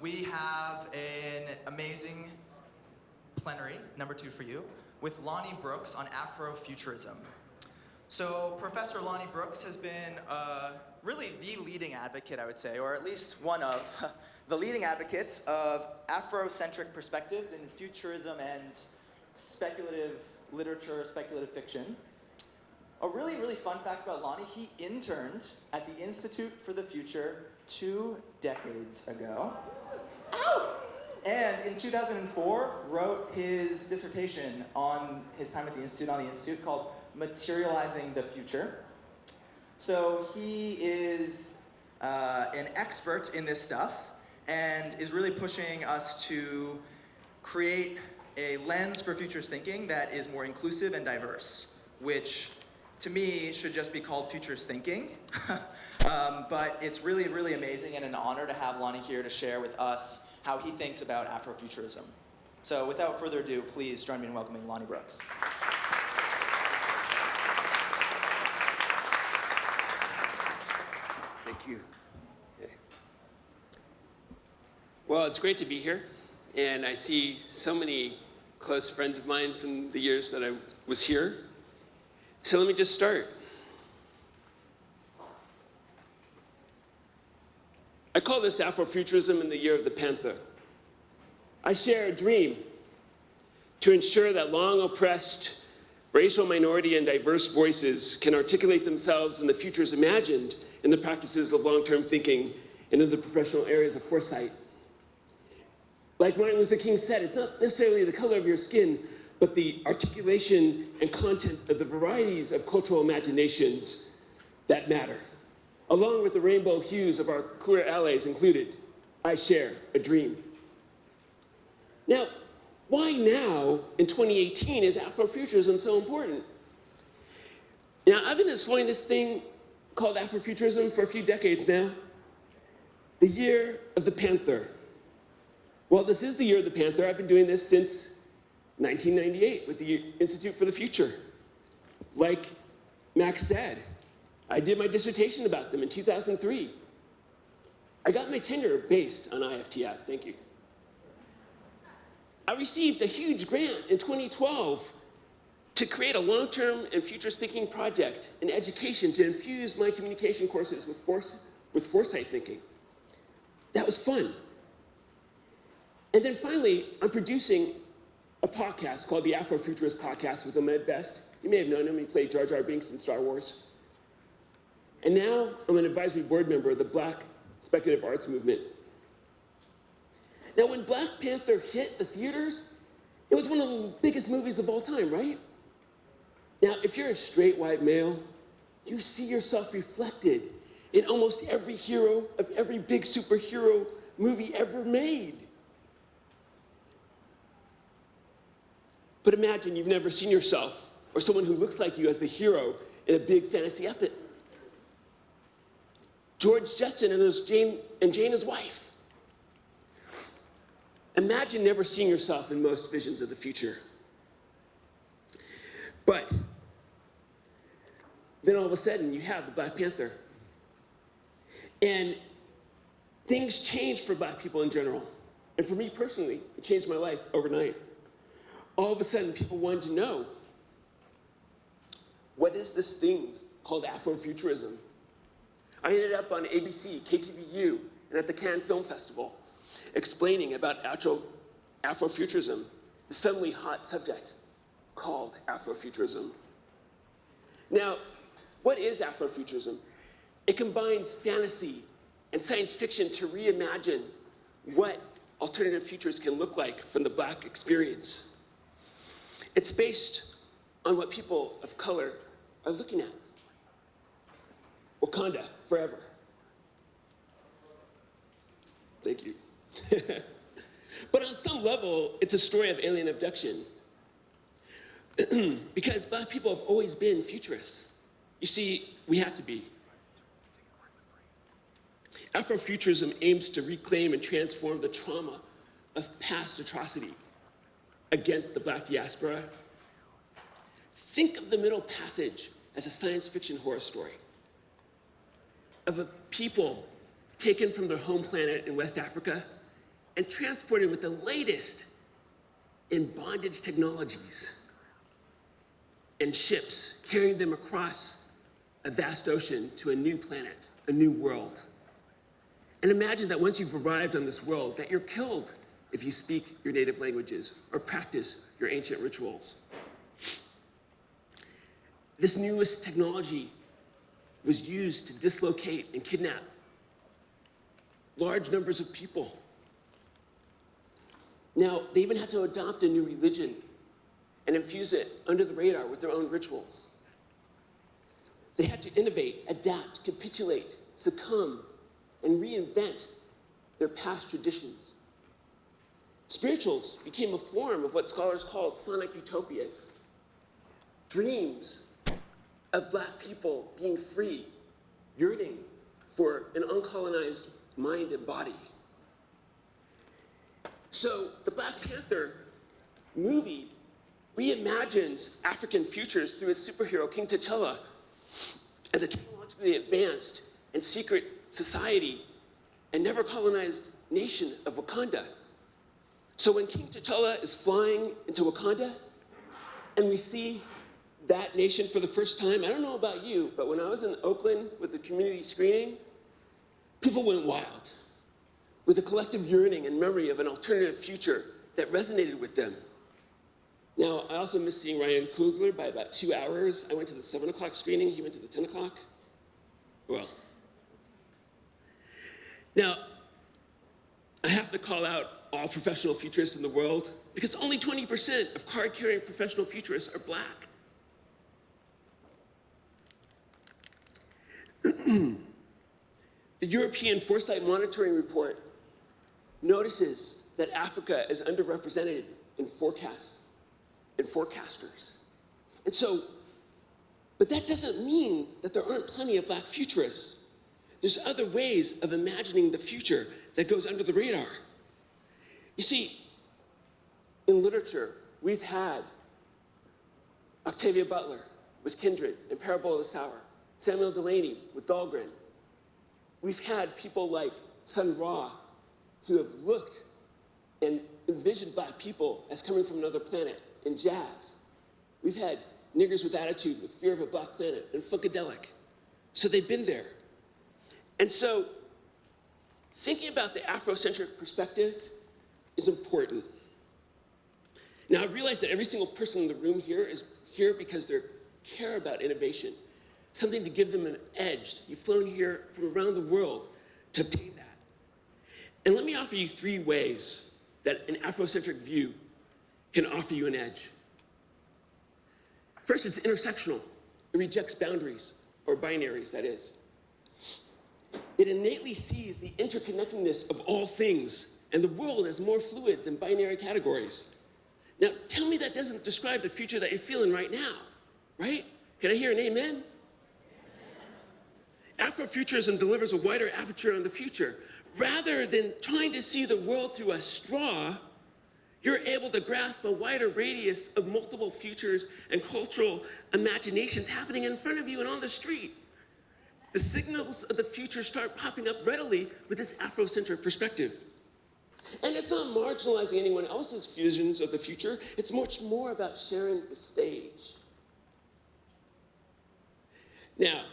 we have an amazing plenary, number 2 for you, with Lonny Brooks on Afrofuturism. So Professor Lonny Brooks has been really the leading advocate, I would say, or at least one of the leading advocates of Afrocentric perspectives in futurism and speculative literature, speculative fiction. A really, really fun fact about Lonny, he interned at the Institute for the Future 2 decades ago. Ow! And in 2004, wrote his dissertation on his time at the Institute, called Materializing the Future. So he is an expert in this stuff and is really pushing us to create a lens for futures thinking that is more inclusive and diverse, which to me should just be called futures thinking. But it's really, really amazing and an honor to have Lonny here to share with us how he thinks about Afrofuturism. So without further ado, please join me in welcoming Lonny Brooks. Thank you. Well, it's great to be here, and I see so many close friends of mine from the years that I was here. So let me just start. I call this Afrofuturism in the year of the Panther. I share a dream to ensure that long oppressed racial minority and diverse voices can articulate themselves in the futures imagined in the practices of long-term thinking and in the professional areas of foresight. Like Martin Luther King said, it's not necessarily the color of your skin, but the articulation and content of the varieties of cultural imaginations that matter. Along with the rainbow hues of our queer allies included, I share a dream. Now, why now, in 2018, is Afrofuturism so important? Now, I've been exploring this thing called Afrofuturism for a few decades now. The year of the Panther. Well, this is the year of the Panther. I've been doing this since 1998 with the Institute for the Future. Like Max said, I did my dissertation about them in 2003. I got my tenure based on IFTF, thank you. I received a huge grant in 2012 to create a long-term and futures thinking project in education to infuse my communication courses with foresight thinking. That was fun. And then finally, I'm producing a podcast called the Afrofuturist Podcast with Ahmed Best. You may have known him, he played Jar Jar Binks in Star Wars. And now I'm an advisory board member of the Black Speculative Arts Movement. Now, when Black Panther hit the theaters, it was one of the biggest movies of all time, right? Now, if you're a straight white male, you see yourself reflected in almost every hero of every big superhero movie ever made. But imagine you've never seen yourself or someone who looks like you as the hero in a big fantasy epic. George Jetson and Jane, his wife. Imagine never seeing yourself in most visions of the future. But then all of a sudden you have the Black Panther. And things changed for Black people in general. And for me personally, it changed my life overnight. All of a sudden, people wanted to know, what is this thing called Afrofuturism? I ended up on ABC, KTVU, and at the Cannes Film Festival, explaining about Afrofuturism, the suddenly hot subject called Afrofuturism. Now, what is Afrofuturism? It combines fantasy and science fiction to reimagine what alternative futures can look like from the Black experience. It's based on what people of color are looking at. Wakanda, forever. Thank you. But on some level, it's a story of alien abduction. Because Black people have always been futurists. You see, we have to be. Afrofuturism aims to reclaim and transform the trauma of past atrocity against the Black diaspora. Think of the Middle Passage as a science fiction horror story of a people taken from their home planet in West Africa and transported with the latest in bondage technologies and ships, carrying them across a vast ocean to a new planet, a new world. And imagine that once you've arrived on this world, that you're killed if you speak your native languages or practice your ancient rituals. This newest technology was used to dislocate and kidnap large numbers of people. Now, they even had to adopt a new religion and infuse it under the radar with their own rituals. They had to innovate, adapt, capitulate, succumb, and reinvent their past traditions. Spirituals became a form of what scholars call sonic utopias, dreams of Black people being free, yearning for an uncolonized mind and body. So the Black Panther movie reimagines African futures through its superhero, King T'Challa, and the technologically advanced and secret society and never colonized nation of Wakanda. So when King T'Challa is flying into Wakanda and we see that nation for the first time, I don't know about you, but when I was in Oakland with the community screening, people went wild with a collective yearning and memory of an alternative future that resonated with them. Now, I also missed seeing Ryan Coogler by about 2 hours. I went to the 7 o'clock screening, he went to the 10 o'clock. Well. Now, I have to call out all professional futurists in the world because only 20% of card-carrying professional futurists are Black. The European Foresight Monitoring Report notices that Africa is underrepresented in forecasts and forecasters. And so, but that doesn't mean that there aren't plenty of Black futurists. There's other ways of imagining the future that goes under the radar. You see, in literature, we've had Octavia Butler with Kindred and Parable of the Sower, Samuel Delany with Dahlgren. We've had people like Sun Ra who have looked and envisioned Black people as coming from another planet in jazz. We've had Niggers with Attitude with Fear of a Black Planet and Funkadelic. So they've been there. And so thinking about the Afrocentric perspective is important. Now I realize that every single person in the room here is here because they care about innovation, something to give them an edge. You've flown here from around the world to obtain that. And let me offer you 3 ways that an Afrocentric view can offer you an edge. First, it's intersectional. It rejects boundaries, or binaries, that is. It innately sees the interconnectedness of all things and the world as more fluid than binary categories. Now, tell me that doesn't describe the future that you're feeling right now, right? Can I hear an amen? Afrofuturism delivers a wider aperture on the future. Rather than trying to see the world through a straw, you're able to grasp a wider radius of multiple futures and cultural imaginations happening in front of you and on the street. The signals of the future start popping up readily with this Afrocentric perspective. And it's not marginalizing anyone else's visions of the future. It's much more about sharing the stage. Now,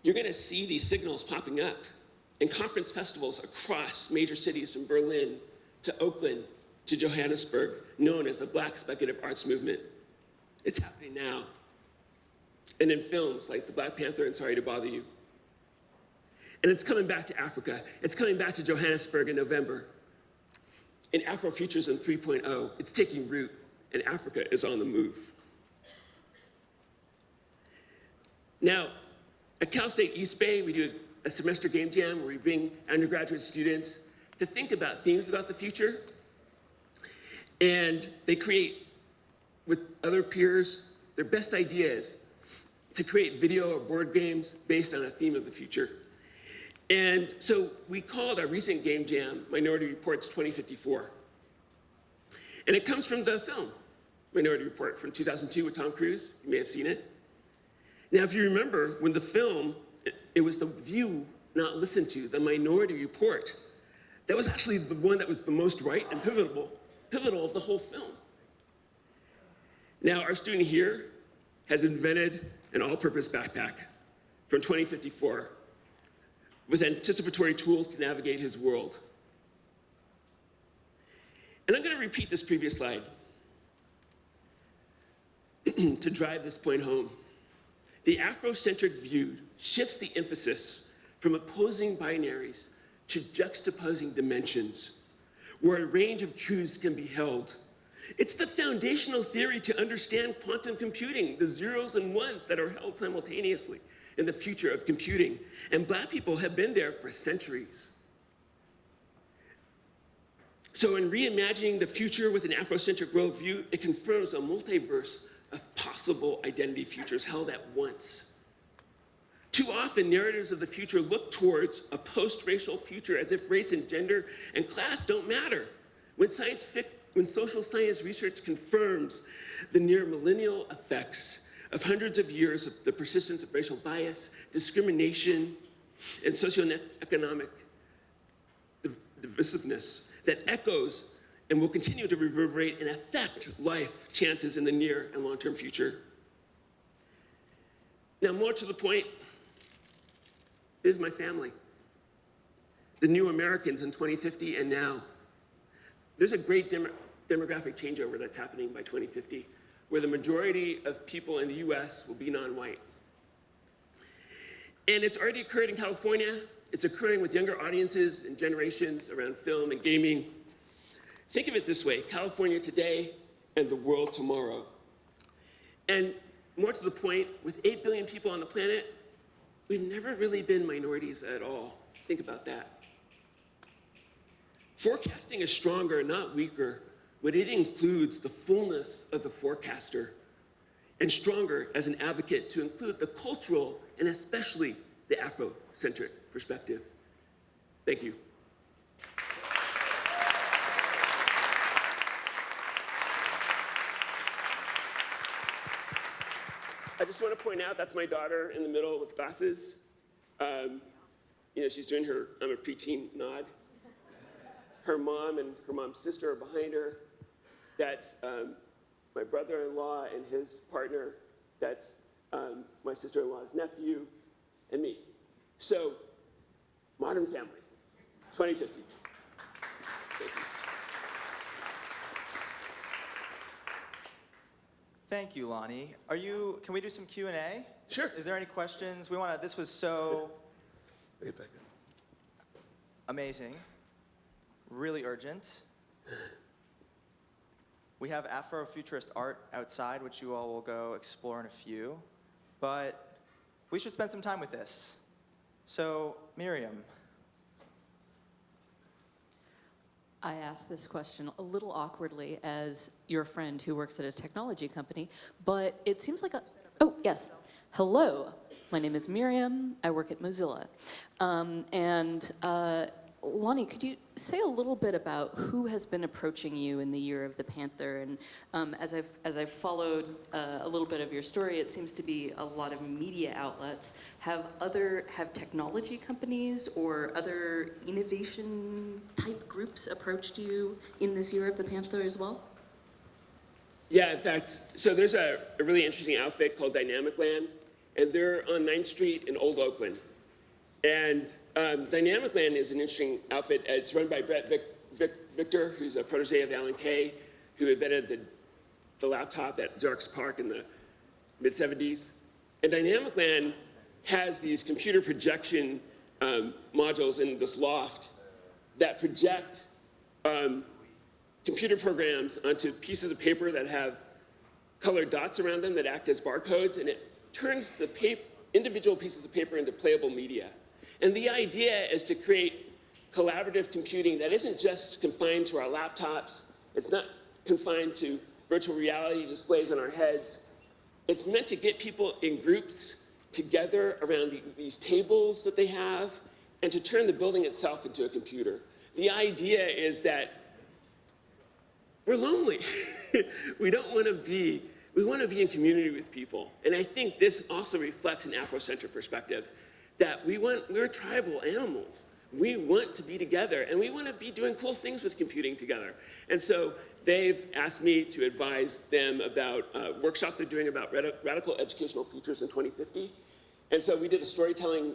you're going to see these signals popping up in conference festivals across major cities from Berlin to Oakland to Johannesburg, known as the Black Speculative Arts Movement. It's happening now. And in films like The Black Panther and Sorry to Bother You. And it's coming back to Africa. It's coming back to Johannesburg in November. In Afrofuturism 3.0, it's taking root, and Africa is on the move. Now, at Cal State East Bay, we do a semester game jam where we bring undergraduate students to think about themes about the future. And they create, with other peers, their best ideas to create video or board games based on a theme of the future. And so we called our recent game jam Minority Report's 2054. And it comes from the film Minority Report from 2002 with Tom Cruise. You may have seen it. Now, if you remember, when the film, it was the view not listened to, the minority report. That was actually the one that was the most right and pivotal of the whole film. Now, our student here has invented an all-purpose backpack from 2054 with anticipatory tools to navigate his world. And I'm going to repeat this previous slide to drive this point home. The Afrocentric view shifts the emphasis from opposing binaries to juxtaposing dimensions, where a range of truths can be held. It's the foundational theory to understand quantum computing, the zeros and ones that are held simultaneously in the future of computing. And Black people have been there for centuries. So in reimagining the future with an Afrocentric worldview, it confirms a multiverse of possible identity futures held at once. Too often, narratives of the future look towards a post-racial future as if race and gender and class don't matter. When social science research confirms the near millennial effects of hundreds of years of the persistence of racial bias, discrimination, and socioeconomic divisiveness that echoes and will continue to reverberate and affect life chances in the near and long-term future. Now, more to the point, is my family, the new Americans in 2050 and now. There's a great demographic changeover that's happening by 2050, where the majority of people in the US will be non-white. And it's already occurred in California. It's occurring with younger audiences and generations around film and gaming. Think of it this way, California today and the world tomorrow. And more to the point, with 8 billion people on the planet, we've never really been minorities at all. Think about that. Forecasting is stronger, not weaker, but it includes the fullness of the forecaster, and stronger as an advocate to include the cultural and especially the Afrocentric perspective. Thank you. I just want to point out that's my daughter in the middle with glasses. She's doing her I'm a preteen nod. Her mom and her mom's sister are behind her. That's my brother-in-law and his partner. That's my sister-in-law's nephew and me. So, modern family, 2050. Thank you. Thank you, Lonny. Can we do some Q&A? Sure. Is there any questions? This was so amazing, really urgent. We have Afrofuturist art outside, which you all will go explore in a few, but we should spend some time with this. So, Miriam. I asked this question a little awkwardly as your friend who works at a technology company, but it seems like oh, yes. Hello, my name is Miriam. I work at Mozilla. Lonny, could you say a little bit about who has been approaching you in the year of the Panther? And as I've followed a little bit of your story, it seems to be a lot of media outlets. Have technology companies or other innovation type groups approached you in this year of the Panther as well? Yeah, in fact, so there's a really interesting outfit called Dynamic Land, and they're on 9th Street in Old Oakland. And Dynamic Land is an interesting outfit. It's run by Brett Victor, who's a protege of Alan Kay, who invented the laptop at Xerox PARC in the mid-'70s. And Dynamic Land has these computer projection modules in this loft that project computer programs onto pieces of paper that have colored dots around them that act as barcodes, and it turns the individual pieces of paper into playable media. And the idea is to create collaborative computing that isn't just confined to our laptops. It's not confined to virtual reality displays on our heads. It's meant to get people in groups together around these tables that they have and to turn the building itself into a computer. The idea is that we're lonely. We want to be in community with people. And I think this also reflects an Afrocentric perspective, that we're tribal animals. We want to be together, and we want to be doing cool things with computing together. And so they've asked me to advise them about a workshop they're doing about radical educational futures in 2050. And so we did a storytelling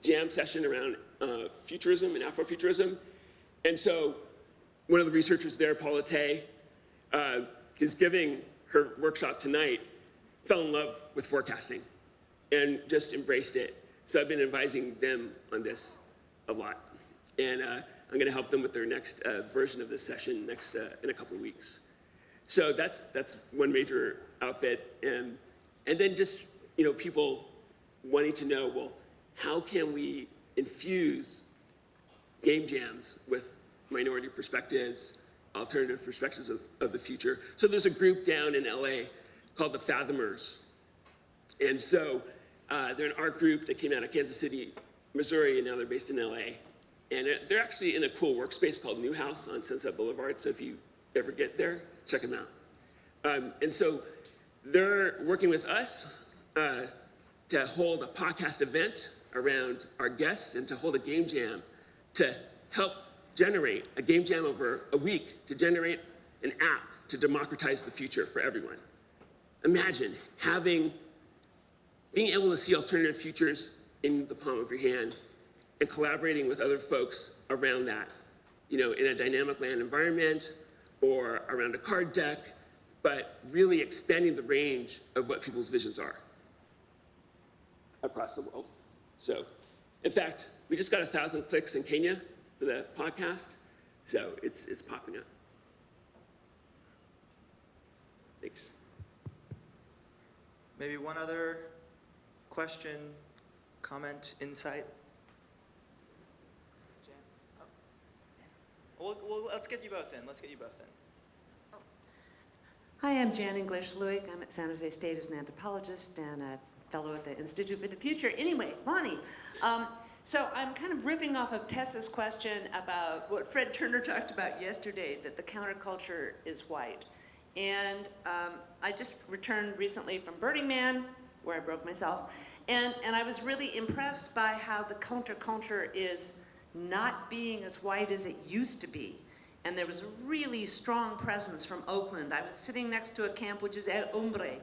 jam session around futurism and Afrofuturism. And so one of the researchers there, Paula Tay, is giving her workshop tonight, fell in love with forecasting and just embraced it. So I've been advising them on this a lot. And I'm going to help them with their next version of this session in a couple of weeks. So that's one major outfit. And then just, people wanting to know, well, how can we infuse game jams with minority perspectives, alternative perspectives of the future? So there's a group down in LA called the Fathomers. And so they're an art group that came out of Kansas City, Missouri, and now they're based in LA. And they're actually in a cool workspace called New House on Sunset Boulevard. So if you ever get there, check them out. And so they're working with us to hold a podcast event around our guests and to hold a game jam to help generate a game jam over a week to generate an app to democratize the future for everyone. Imagine being able to see alternative futures in the palm of your hand and collaborating with other folks around that, in a dynamic land environment or around a card deck, but really expanding the range of what people's visions are across the world. So, in fact, we just got 1,000 clicks in Kenya for the podcast, so it's popping up. Thanks. Maybe one other question, comment, insight? Jan? Oh. Well, let's get you both in. Hi, I'm Jan English-Luick. I'm at San Jose State as an anthropologist and a fellow at the Institute for the Future. Anyway, Lonny, so I'm kind of ripping off of Tessa's question about what Fred Turner talked about yesterday, that the counterculture is white. And I just returned recently from Burning Man, where I broke myself, and I was really impressed by how the counterculture is not being as white as it used to be. And there was a really strong presence from Oakland. I was sitting next to a camp which is El Hombre.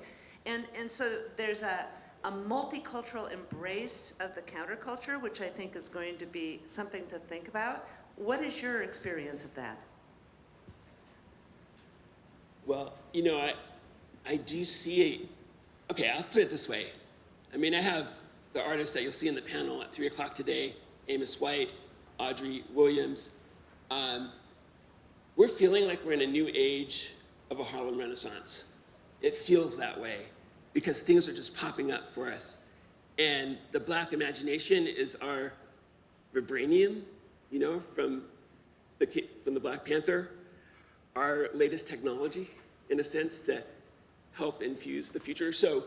And so there's a multicultural embrace of the counterculture, which I think is going to be something to think about. What is your experience of that? Well, I do see okay, I'll put it this way. I have the artists that you'll see in the panel at 3 o'clock today, Amos White, Audrey Williams. We're feeling like we're in a new age of a Harlem Renaissance. It feels that way because things are just popping up for us. And the Black imagination is our vibranium, from the Black Panther, our latest technology, in a sense, to help infuse the future. So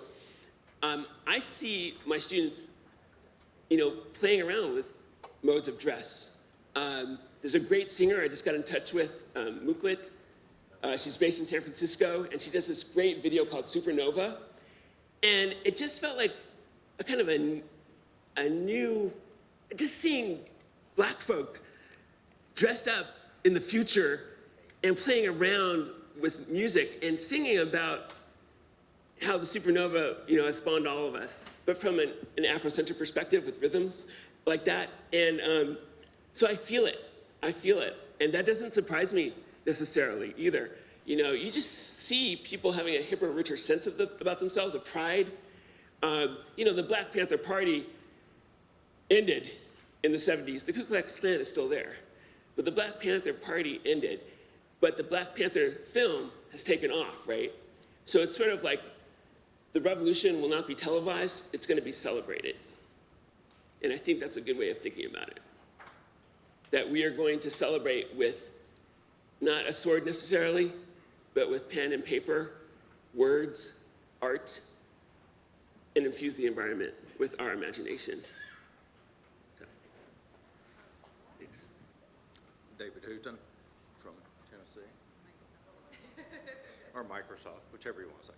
I see my students, playing around with modes of dress. There's a great singer I just got in touch with, Muklit. She's based in San Francisco, and she does this great video called Supernova. And it just felt like a kind of a new, just seeing Black folk dressed up in the future and playing around with music and singing about how the supernova, has spawned all of us, but from an Afrocentric perspective with rhythms like that. And so I feel it. And that doesn't surprise me necessarily either. You just see people having a hipper, richer sense about themselves, a pride. The Black Panther Party ended in the 70s. The Ku Klux Klan is still there. But the Black Panther Party ended. But the Black Panther film has taken off, right? So it's sort of like the revolution will not be televised, it's going to be celebrated. And I think that's a good way of thinking about it. That we are going to celebrate with not a sword necessarily, but with pen and paper, words, art, and infuse the environment with our imagination. So, thanks. David Houghton from Tennessee. Or Microsoft, whichever you want to say.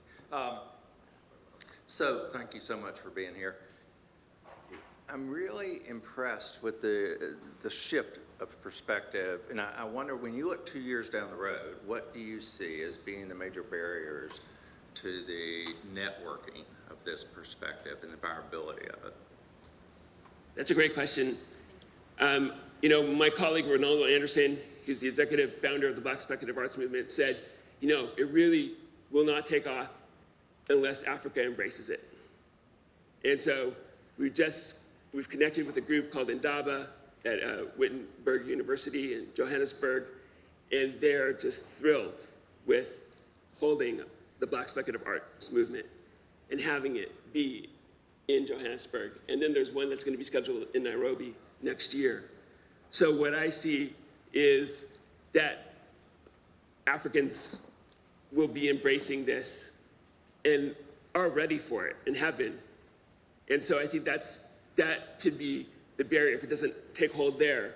So thank you so much for being here. I'm really impressed with the shift of perspective, and I wonder, when you look 2 years down the road, what do you see as being the major barriers to the networking of this perspective and the viability of it? That's a great question. You know, my colleague Ronaldo Anderson, who's the executive founder of the Black Speculative Arts Movement, said, you know, it really will not take off unless Africa embraces it. And so we've connected with a group called Indaba at Wittenberg University in Johannesburg, and they're just thrilled with holding the Black Speculative Arts Movement and having it be in Johannesburg. And then there's one that's going to be scheduled in Nairobi next year. So what I see is that Africans will be embracing this and are ready for it and have been. And so I think that could be the barrier. If it doesn't take hold there,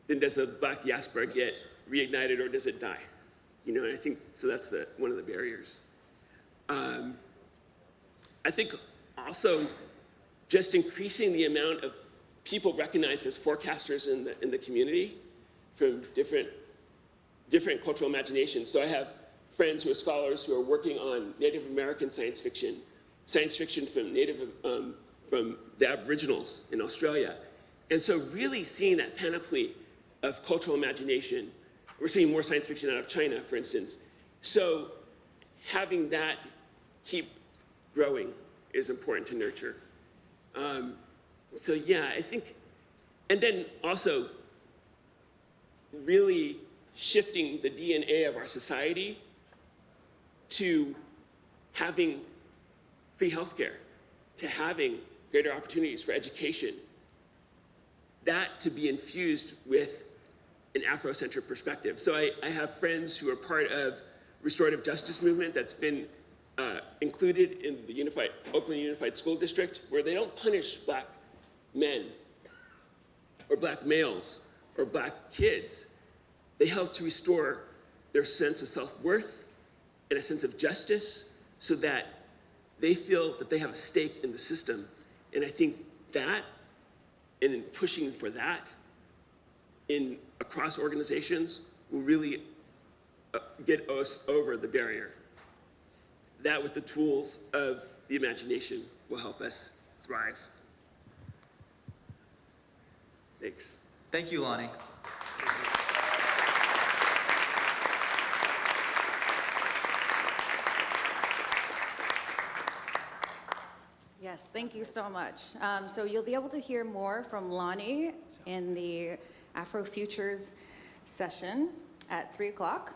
then does the Black diaspora get reignited or does it die? You know, and I think, so that's one of the barriers. I think also just increasing the amount of people recognized as forecasters in the community from different cultural imaginations. So I have friends who are scholars who are working on Native American science fiction from the Aboriginals in Australia. And so really seeing that panoply of cultural imagination. We're seeing more science fiction out of China, for instance. So having that keep growing is important to nurture. So yeah, I think, and then also really shifting the DNA of our society to having free healthcare, to having greater opportunities for education. That to be infused with an Afrocentric perspective. So I have friends who are part of restorative justice movement that's been included in the Oakland Unified School District, where they don't punish Black men or Black males or Black kids. They help to restore their sense of self-worth and a sense of justice so that they feel that they have a stake in the system. And I think that, and in pushing for that across organizations, will really get us over the barrier. That, with the tools of the imagination, will help us thrive. Thanks. Thank you, Lonny. Yes, thank you so much. So you'll be able to hear more from Lonny in the Afrofutures session at 3 o'clock.